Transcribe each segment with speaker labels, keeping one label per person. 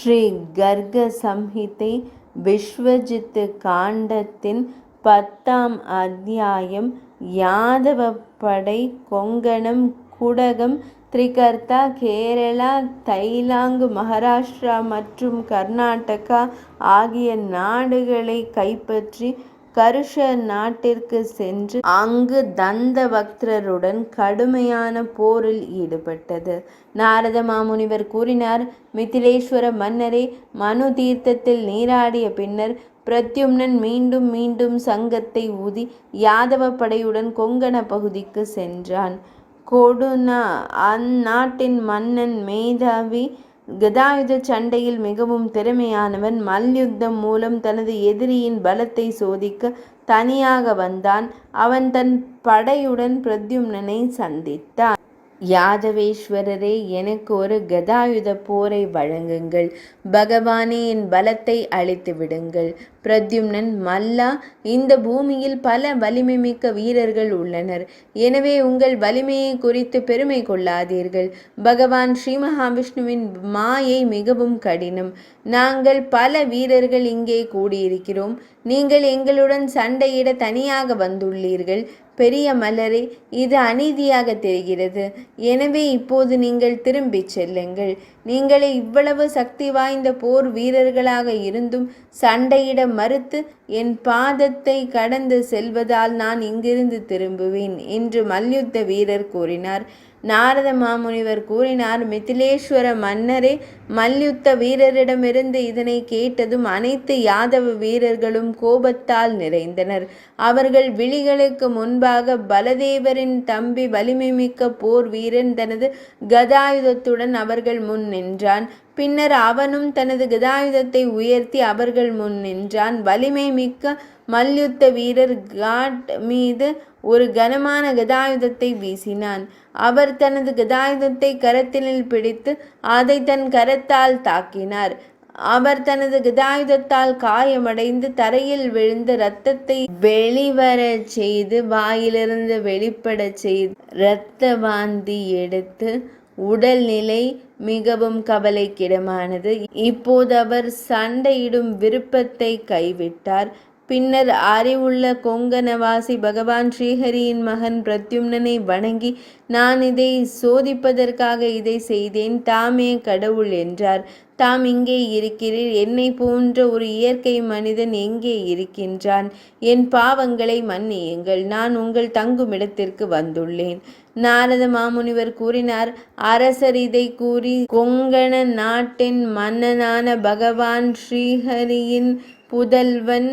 Speaker 1: ஸ்ரீ கர்க சம்ஹிதை விஸ்வஜித் காண்டத்தின் 10ஆம் அத்தியாயம். யாதவ படை கொங்கணம், குடகம், திரிகர்த்தா, கேரளா, தைலாங், மகாராஷ்டிரா மற்றும் கர்நாடகா ஆகிய நாடுகளை கைப்பற்றி கருஷ நாட்டிற்கு சென்று அங்கு தந்தவக்ரருடன் கடுமையான போரில் ஈடுபட்டது. நாரத மாமுனிவர் கூறினார்: மிதிலேஸ்வர மன்னரே, மனு தீர்த்தத்தில் நீராடிய பின்னர் பிரத்யும்னன் மீண்டும் மீண்டும் சங்கத்தை ஊதி யாதவ படையுடன் கொங்கண பகுதிக்கு சென்றான். கொடுனா அந்நாட்டின் மன்னன் மேதாவி, கதாயுத சண்டையில் மிகவும் திறமையானவன். மல்யுத்தம் மூலம் தனது எதிரியின் பலத்தை சோதிக்க தனியாக வந்தான். அவன் தன் படையுடன் பிரத்யும்னனை சந்தித்தான். யாதவேஸ்வரரே, எனக்கு ஒரு கதாயுத போரை வழங்குங்கள். பகவானே, என் பலத்தை அழித்து விடுங்கள். பிரத்யும்னன்: மல்லா, இந்த பூமியில் பல வலிமை மிக்க வீரர்கள் உள்ளனர். எனவே உங்கள் வலிமையை குறித்து பெருமை கொள்ளாதீர்கள். பகவான் ஸ்ரீ மகாவிஷ்ணுவின் மாயை மிகவும் கடினம். நாங்கள் பல வீரர்கள் இங்கே கூடியிருக்கிறோம். நீங்கள் எங்களுடன் சண்டையிட தனியாக வந்துள்ளீர்கள். பெரிய மல்லரே, இது அநீதியாக தெரிகிறது. எனவே இப்போது நீங்கள் திரும்பிச் செல்லுங்கள். நீங்களே இவ்வளவு சக்தி வாய்ந்த போர் வீரர்களாக இருந்தும் சண்டையிட மறுத்து என் பாதத்தை கடந்து செல்வதால் நான் இங்கிருந்து திரும்புவேன் என்று மல்யுத்த வீரர் கூறினார். நாரத மாமுனிவர் கூறினார்: மிதிலேஸ்வர மன்னரே, மல்யுத்த வீரரிடமிருந்து இதனை கேட்டதும் அனைத்து யாதவ வீரர்களும் கோபத்தால் நிறைந்தனர். அவர்கள் விழிகளுக்கு முன்பாக பலதேவரின் தம்பி வலிமை மிக்க போர் வீரன் தனது கதாயுதத்துடன் அவர்கள் முன் நின்றான். பின்னர் அவனும் தனது கதாயுதத்தை உயர்த்தி அவர்கள் முன் நின்றான். வலிமை மிக்க மல்யுத்த வீரர் காட் மீது ஒரு கனமான கதாயுதத்தை வீசினான். அவர் தனது கதாயுதத்தை கரத்தினில் பிடித்து அதை தன் கரத்தால் தாக்கினார். அவர் தனது கதாயுதத்தால் காயமடைந்து தரையில் விழுந்து இரத்தத்தை வெளிவரச் செய்து வாயிலிருந்து வெளிப்படச் செய்து இரத்த வாந்தி எடுத்து உடல்நிலை மிகவும் கவலைக்கிடமானது. இப்போது அவர் சண்டையிடும் விருப்பத்தை கைவிட்டார். பின்னர் அறிவுள்ள கொங்கணவாசி பகவான் ஸ்ரீஹரியின் மகன் பிரத்யும்னனை வணங்கி, நான் இதை சோதிப்பதற்காக இதை செய்தேன். தாமே கடவுள் என்றார். தாம் இங்கே இருக்கிறீர். என்னை போன்ற ஒரு இயற்கை மனிதன் எங்கே இருக்கின்றான்? என் பாவங்களை மன்னியுங்கள். நான் உங்கள் தங்குமிடத்திற்கு வந்துள்ளேன். நாரத மாமுனிவர் கூறினார்: அரசர் இதை கூறி கொங்கண நாட்டின் மன்னனான பகவான் ஸ்ரீஹரியின் புதல்வன்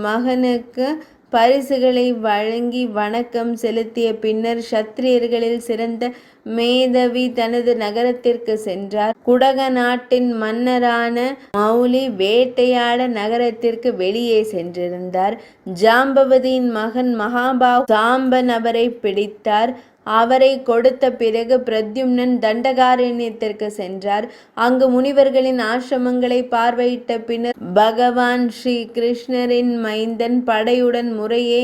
Speaker 1: மகனுக்கு பரிசுகளை வழங்கி வணக்கம் செலுத்திய பின்னர் சத்திரியர்களில் சிறந்த மேதவி தனது நகரத்திற்கு சென்றார். குடக நாட்டின் மன்னரான மௌலி வேட்டையாட நகரத்திற்கு வெளியே சென்றிருந்தார். ஜாம்பவதியின் மகன் மகாபாகு சாம்பன் அவரை பிடித்தார். அவரை கொடுத்த பிறகு பிரத்யும்னன் தண்டகாரண்யத்திற்கு சென்றார். அங்கு முனிவர்களின் ஆசிரமங்களை பார்வையிட்ட பின்னர் பகவான் ஸ்ரீ கிருஷ்ணரின் மைந்தன் படையுடன் முறையே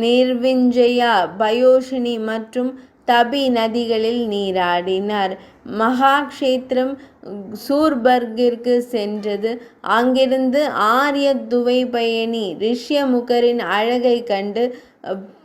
Speaker 1: நிர்விஞ்சயா, பயோஷினி மற்றும் தபி நதிகளில் நீராடினார். மகாக்ஷேத்திரம் சூர்பர்கிற்கு சென்றது. அங்கிருந்து ஆரிய துவை பயணி ரிஷ்யமுகரின் அழகை கண்டு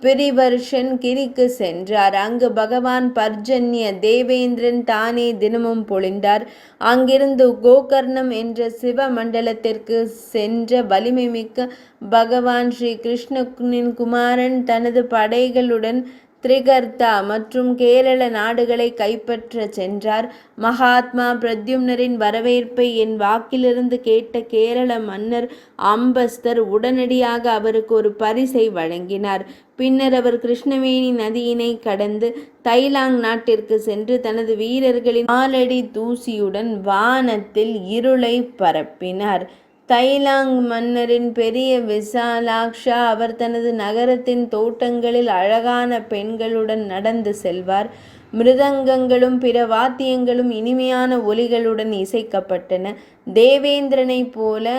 Speaker 1: பிரிவர்ஷன் கிரிக்கு சென்றார். அங்கு பகவான் பர்ஜன்ய தேவேந்திரன் தானே தினமும் பொழிந்தார். அங்கிருந்து கோகர்ணம் என்ற சிவ மண்டலத்திற்கு சென்ற வலிமை மிக்க பகவான் ஸ்ரீ கிருஷ்ணனின் குமாரன் தனது படைகளுடன் திரிகர்த்தா மற்றும் கேரள நாடுகளை கைப்பற்ற சென்றார். மகாத்மா பிரத்யும்னரின் வரவேற்பை என் வாக்கிலிருந்து கேட்ட கேரள மன்னர் அம்பஸ்தர் உடனடியாக அவருக்கு ஒரு பரிசை வழங்கினார். பின்னர் அவர் கிருஷ்ணவேணி நதியினை கடந்து தைலாங் நாட்டிற்கு சென்று தனது வீரர்களின் காலடி தூசியுடன் வானத்தில் இருளை பரப்பினார். தைலாங் மன்னரின் பெரிய விசாலாக்ஷா, அவர் தனது நகரத்தின் தோட்டங்களில் அழகான பெண்களுடன் நடந்து செல்வார். மிருதங்கங்களும் பிற வாத்தியங்களும் இனிமையான ஒலிகளுடன் இசைக்கப்பட்டன. தேவேந்திரனைப் போல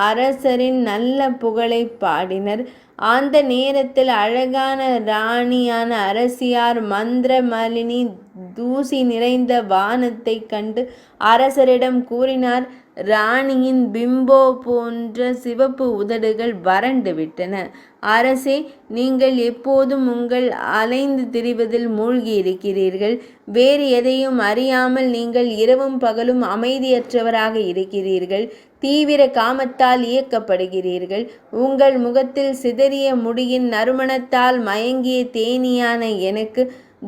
Speaker 1: அரசரின் நல்ல புகழை பாடினர். அந்த நேரத்தில் அழகான ராணியான அரசியார் மந்திரமலினி தூசி நிறைந்த வானத்தை கண்டு அரசரிடம் கூறினார்: ராணியின் பிம்போ போன்ற சிவப்பு உதடுகள் வறண்டு விட்டன. அரசே, நீங்கள் எப்போதும் உங்கள் அலைந்து திரிவதில் மூழ்கி இருக்கிறீர்கள். வேறு எதையும் அறியாமல் நீங்கள் இரவும் பகலும் அமைதியற்றவராக இருக்கிறீர்கள். தீவிர காமத்தால் இயக்கப்படுகிறீர்கள். உங்கள் முகத்தில் சிதறிய முடியின் நறுமணத்தால் மயங்கிய தேனீயான எனக்கு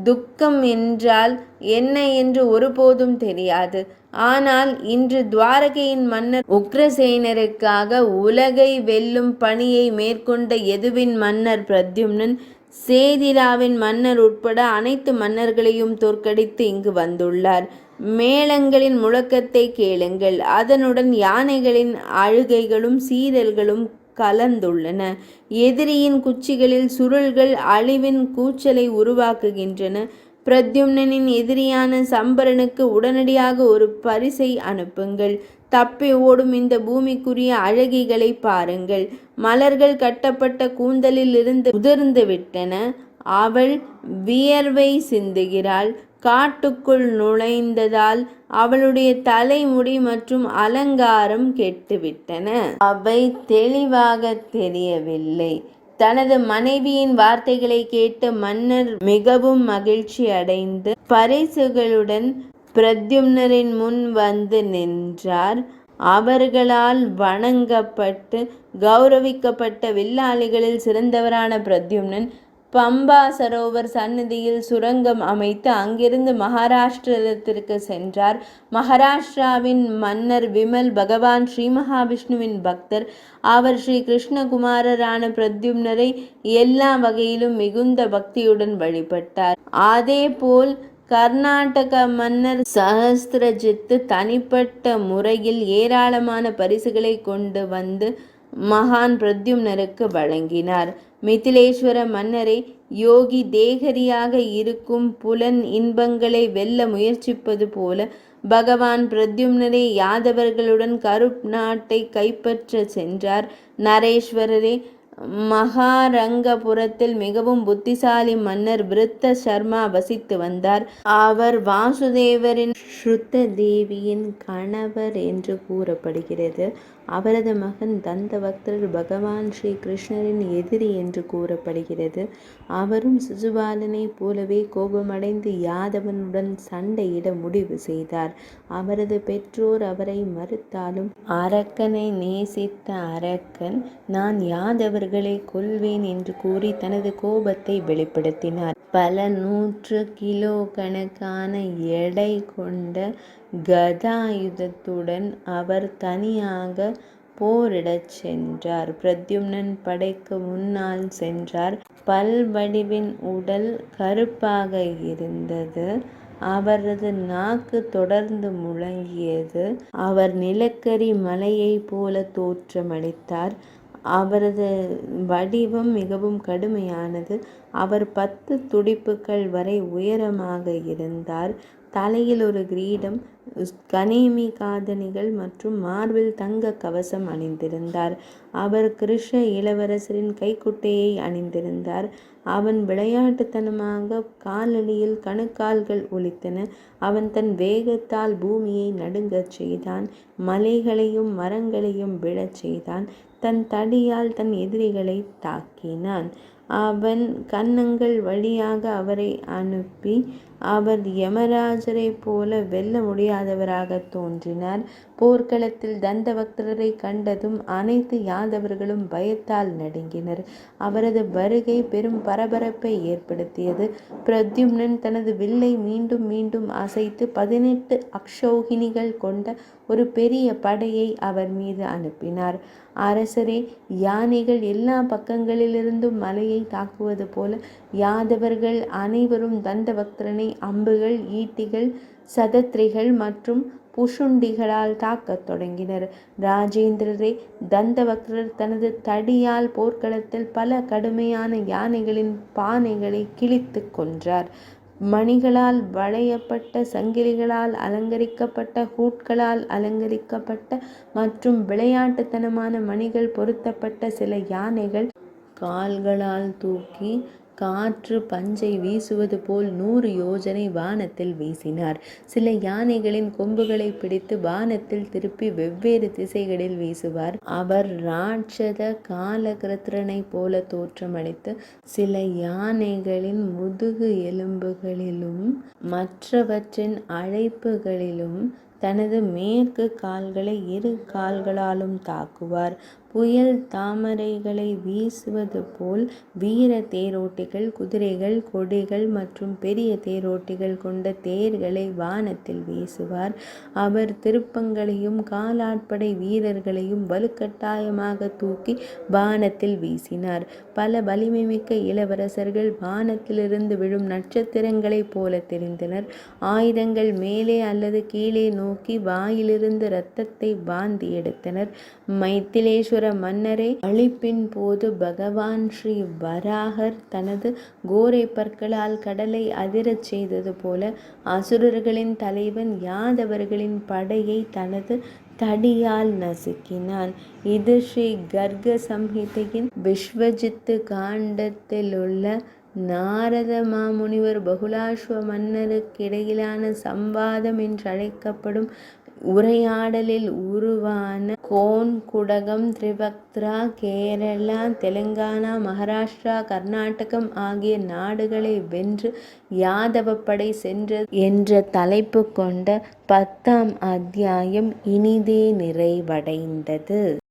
Speaker 1: துக்கம் என்றால் என்ன என்று ஒருபோதும் தெரியாது. ஆனால் இன்று துவாரகையின் மன்னர் உக்ரசேனருக்காக உலகை வெல்லும் பணியை மேற்கொண்ட யதுவின் மன்னர் பிரத்யும்னன் சேதிராவின் மன்னர் உட்பட அனைத்து மன்னர்களையும் தோற்கடித்து இங்கு வந்துள்ளார். மேளங்களின் முழக்கத்தை கேளுங்கள். அதனுடன் யானைகளின் அழுகைகளும் சீறல்களும் கலந்துள்ளன. எதிரியின் குச்சிகளில் சுருள்கள் அழிவின் கூச்சலை உருவாக்குகின்றன. பிரத்யும்னனின் எதிரியான சம்பரனுக்கு உடனடியாக ஒரு பரிசை அனுப்புங்கள். தப்பி ஓடும் இந்த பூமிக்குரிய அழகிகளை பாருங்கள். மலர்கள் கட்டப்பட்ட கூந்தலில் இருந்து உதிர்ந்து விட்டன. அவள் வியர்வை சிந்துகிறாள். காட்டுக்குள் நுழைந்ததால் அவளுடைய தலைமுடி மற்றும் அலங்காரம் கெட்டுவிட்டன. அவை தெளிவாக தெரியவில்லை. தனது மனைவியின் வார்த்தைகளை கேட்டு மன்னர் மிகவும் மகிழ்ச்சி அடைந்து பரிசுகளுடன் பிரத்யும்னரின் முன் வந்து நின்றார். அவர்களால் வணங்கப்பட்டு கௌரவிக்கப்பட்ட வில்லாளிகளில் சிறந்தவரான பிரத்யும்னன் பம்பா சரோவர் சந்நிதியில் சுரங்கம் அமைத்து அங்கிருந்து மகாராஷ்டிரத்திற்கு சென்றார். மகாராஷ்டிராவின் மன்னர் விமல் பகவான் ஸ்ரீ மகாவிஷ்ணுவின் பக்தர். அவர் ஸ்ரீ கிருஷ்ணகுமாரரான பிரத்யும்னரை எல்லா வகையிலும் மிகுந்த பக்தியுடன் வழிபட்டார். அதேபோல் கர்நாடக மன்னர் சஹஸ்ரஜித்து தனிப்பட்ட முறையில் ஏராளமான பரிசுகளை கொண்டு வந்து மகான் பிரத்யும்னருக்கு வழங்கினார். மிதிலேஸ்வர மன்னரே, யோகி தேகரியாக இருக்கும் புலன் இன்பங்களை வெல்ல முயற்சிப்பது போல பகவான் பிரத்யும்னரே யாதவர்களுடன் கருப் நாட்டை கைப்பற்ற சென்றார். நரேஸ்வரரே, மகாரங்கபுரத்தில் மிகவும் புத்திசாலி மன்னர் விருத்த சர்மா வசித்து வந்தார். அவர் வாசுதேவரின் ஸ்ருத்த தேவியின் கணவர் என்று கூறப்படுகிறது. அவரது மகன் தந்தவக்தர் பகவான் ஸ்ரீ கிருஷ்ணரின் எதிரி என்று கூறப்படுகிறது. அவரும் சிசுபாலனை போலவே கோபமடைந்து யாதவனுடன் சண்டையிட முடிவு செய்தார். அவரது பெற்றோர் அவரை மறுத்தாலும் அரக்கனை நேசித்த அரக்கன் நான் யாதவர்களை கொல்வேன் என்று கூறி தனது கோபத்தை வெளிப்படுத்தினார். பல 100 கிலோ கணக்கான எடை கொண்ட கதாயுதத்துடன் அவர் தனியாக போரிடச் சென்றார். பிரத்யும்னன் படைக்கு முன்னால் சென்றார். பல்வடிவின் உடல் கருப்பாக இருந்தது. அவரது நாக்கு தொடர்ந்து முழங்கியது. அவர் நிலக்கரி மலையைப் போல தோற்றமளித்தார். அவரது வடிவம் மிகவும் கடுமையானது. அவர் 10 துடிப்புகள் வரை உயரமாக இருந்தார். தலையில் ஒரு கிரீடம், கனேமி காதணிகள் மற்றும் மார்பில் தங்க கவசம் அணிந்திருந்தார். அவர் கிருஷ இளவரசரின் கைக்குட்டையை அணிந்திருந்தார். அவன் விளையாட்டுத்தனமாக காலடியில் கணுக்கால்கள் ஒலித்தன. அவன் தன் வேகத்தால் பூமியை நடுங்கச் செய்தான். மலைகளையும் மரங்களையும் விழச் செய்தான். தன் தடியால் தன் எதிரிகளை தாக்கினான். அவன் கன்னங்கள் வழியாக அவரை அனுப்பி அவர் யமராஜரை போல வெல்ல முடியாதவராக தோன்றினார். போர்க்களத்தில் தந்தவக்தரை கண்டதும் அனைத்து யாதவர்களும் பயத்தால் நடுங்கினர். அவரது வருகை பெரும் பரபரப்பை ஏற்படுத்தியது. பிரத்யும்னன் தனது வில்லை மீண்டும் மீண்டும் அசைத்து 18 அக்ஷௌகிணிகள் கொண்ட ஒரு பெரிய படையை அவர் மீது அனுப்பினார். அரசரே, யானைகள் எல்லா பக்கங்களிலிருந்தும் மலையை தாக்குவது போல யாதவர்கள் அனைவரும் தந்தவக்தரனை அம்புகள், ஈட்டிகள், சதத்ரிகள் மற்றும் புஷுண்டிகளால் தாக்கத் தொடங்கினர். ராஜேந்திரரே, தந்தவக்தர் தனது தடியால் போர்க்களத்தில் பல கடுமையான யானைகளின் பானைகளை கிழித்து கொன்றார். மணிகளால் வளையப்பட்ட, சங்கிலிகளால் அலங்கரிக்கப்பட்ட, ஹூட்களால் அலங்கரிக்கப்பட்ட மற்றும் விளையாட்டுத்தனமான மணிகள் பொருத்தப்பட்ட சில யானைகள் கால்களால் தூக்கி காற்று பஞ்சை வீசுவது போல் 100 யோஜனை வானத்தில் வீசினார். சில யானைகளின் கொம்புகளை பிடித்து வானத்தில் திருப்பி வெவ்வேறு திசைகளில் வீசுவார். அவர் ராட்சத காலகிருத்திரனைப் போல தோற்றமளித்து சில யானைகளின் முதுகு எலும்புகளிலும் மற்றவற்றின் அழைப்புகளிலும் தனது மேற்கு கால்களை 2 கால்களாலும் தாக்குவார். புயல் தாமரைகளை வீசுவது போல் வீர தேரோட்டிகள் குதிரைகள், கொடிகள் மற்றும் பெரிய தேரோட்டிகள் கொண்ட தேர்களை வானத்தில் வீசுவார். அவர் திருப்பங்களையும் காலாட்படை வீரர்களையும் வலுக்கட்டாயமாக தூக்கி வானத்தில் வீசினார். பல வலிமைமிக்க இளவரசர்கள் வானத்திலிருந்து விழும் நட்சத்திரங்களைப் போல தெரிந்தனர். ஆயுதங்கள் மேலே அல்லது கீழே நோக்கி வாயிலிருந்து இரத்தத்தை வாந்தி எடுத்தனர். மைத்திலேஸ்வர மன்னரே, அழிப்பின் போது பகவான் ஸ்ரீ வராகர் தனது கோரை பற்களால் கடலை அதிரச் செய்தது போல அசுரர்களின் தலைவன் யாதவர்களின் படையை தனது தடியால் நசுக்கினான். இது ஸ்ரீ கர்க சம்ஹிதையின் விஸ்வஜித்து காண்டத்திலுள்ள நாரத மாமுனிவர் பகுலாஸ்வ மன்னருக்கிடையிலான சம்வாதம் என்றழைக்கப்படும் உரையாடலில் உருவான கோன்குடகம், திரிபக்த்ரா, கேரளா, தெலுங்கானா, மகாராஷ்டிரா, கர்நாடகம் ஆகிய நாடுகளை வென்று யாதவப்படை சென்றது என்ற தலைப்பு கொண்ட 10ஆம் அத்தியாயம் இனிதே நிறைவடைந்தது.